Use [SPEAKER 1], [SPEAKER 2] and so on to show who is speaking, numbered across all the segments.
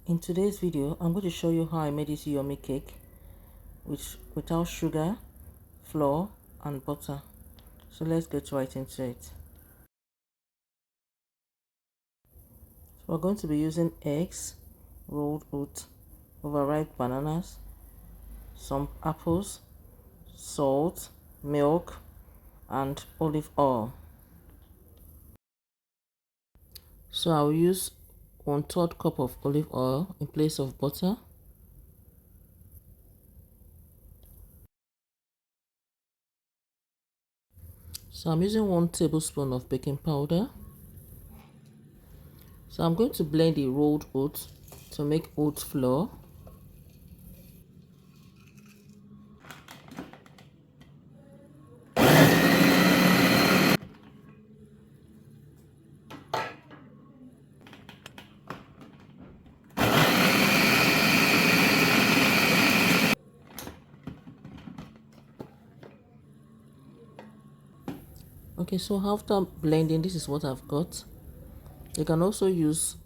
[SPEAKER 1] In today's video, I'm going to show you how I made this yummy cake without sugar, flour, and butter. So let's get right into it. So we're going to be using eggs, rolled oats, overripe bananas, some apples, salt, milk, and olive oil. So I'll use 1/3 cup of olive oil in place of butter. So I'm using 1 tablespoon of baking powder. So I'm going to blend the rolled oats to make oat flour. Okay, so after blending, this is what I've got. You can also use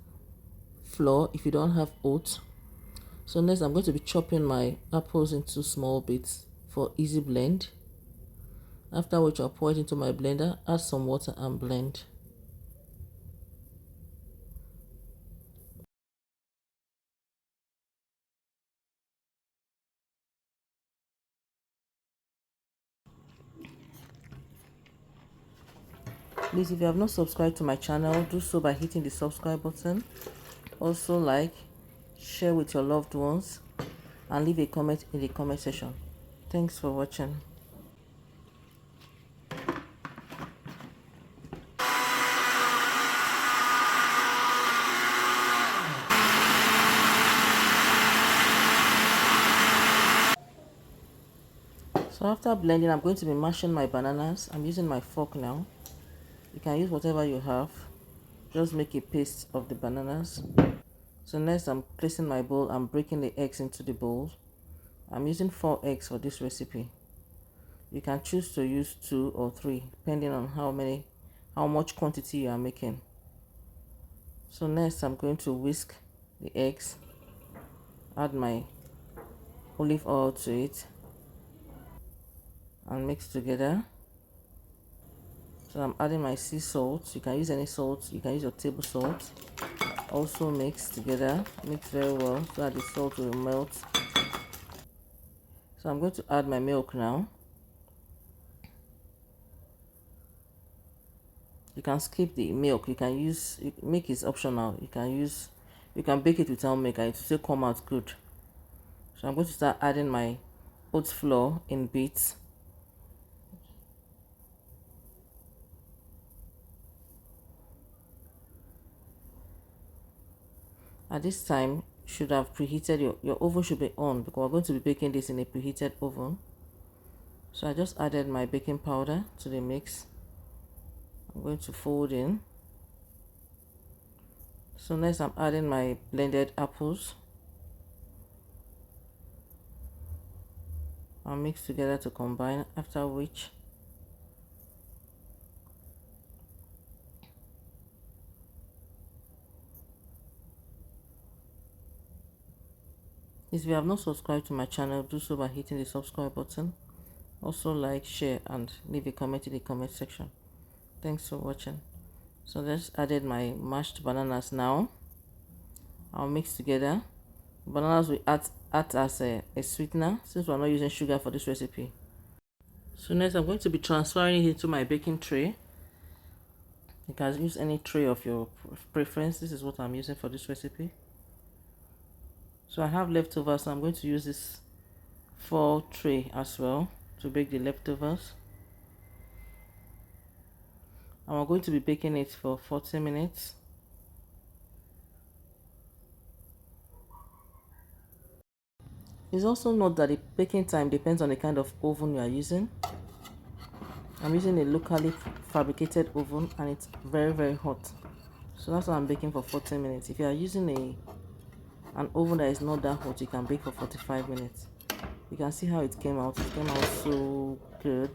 [SPEAKER 1] flour if you don't have oats. So next I'm going to be chopping my apples into small bits for easy blend. After which I'll pour it into my blender, add some water and blend. Please, if you have not subscribed to my channel, do so by hitting the subscribe button. Also like, share with your loved ones, and leave a comment in the comment section. Thanks for watching. So after blending, I'm going to be mashing my bananas. I'm using my fork now. You can use whatever you have. Just make a paste of the bananas. So next I'm placing my bowl and breaking the eggs into the bowl. I'm using 4 eggs for this recipe. You can choose to use 2 or 3 depending on how much quantity you are making. So next I'm going to whisk the eggs, add my olive oil to it, and mix together. So I'm adding my sea salt. You can use any salt, you can use your table salt. Also mix together, mix very well so that the salt will melt. So I'm going to add my milk now. You can skip the milk. You can use milk is optional. You can bake it without milk and it will still come out good. So I'm going to start adding my oat flour in bits. At this time, you should have preheated your oven should be on because we're going to be baking this in a preheated oven. So I just added my baking powder to the mix. I'm going to fold in. So next I'm adding my blended apples. I'll mix together to combine, after which if you have not subscribed to my channel, do so by hitting the subscribe button. Also like, share, and leave a comment in the comment section. Thanks for watching. So let's added my mashed bananas now. I'll mix together. Bananas will act as a sweetener since we're not using sugar for this recipe. So next I'm going to be transferring it into my baking tray. You can use any tray of your preference. This is what I'm using for this recipe. So I have leftovers, so I'm going to use this 4 tray as well to bake the leftovers. And we're going to be baking it for 40 minutes. It's also note that the baking time depends on the kind of oven you are using. I'm using a locally fabricated oven and it's very hot. So that's why I'm baking for 40 minutes. If you are using an oven that is not that hot, you can bake for 45 minutes. You can see how it came out. It came out so good.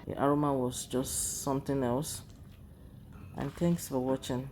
[SPEAKER 1] The aroma was just something else. And thanks for watching.